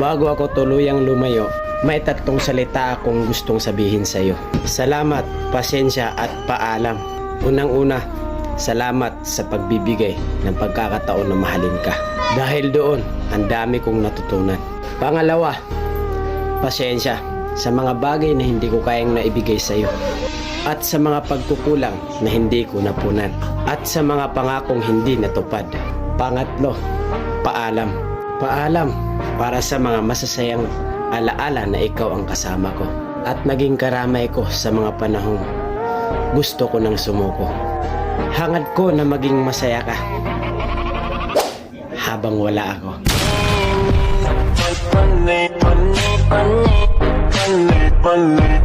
Bago ako tuluyang lumayo, may tatlong salita akong gustong sabihin sa iyo. Salamat, pasensya at paalam. Unang-una, salamat sa pagbibigay ng pagkakataon na mahalin ka. Dahil doon, ang dami kong natutunan. Pangalawa, pasensya sa mga bagay na hindi ko kayang naibigay sa iyo. At sa mga pagkukulang na hindi ko napunan. At sa mga pangakong hindi natupad. Pangatlo, paalam. Paalam para sa mga masasayang alaala na ikaw ang kasama ko. At naging karamay ko sa mga panahong gusto ko nang sumuko. Hangad ko na maging masaya ka habang wala ako. Money, money, money, money, money.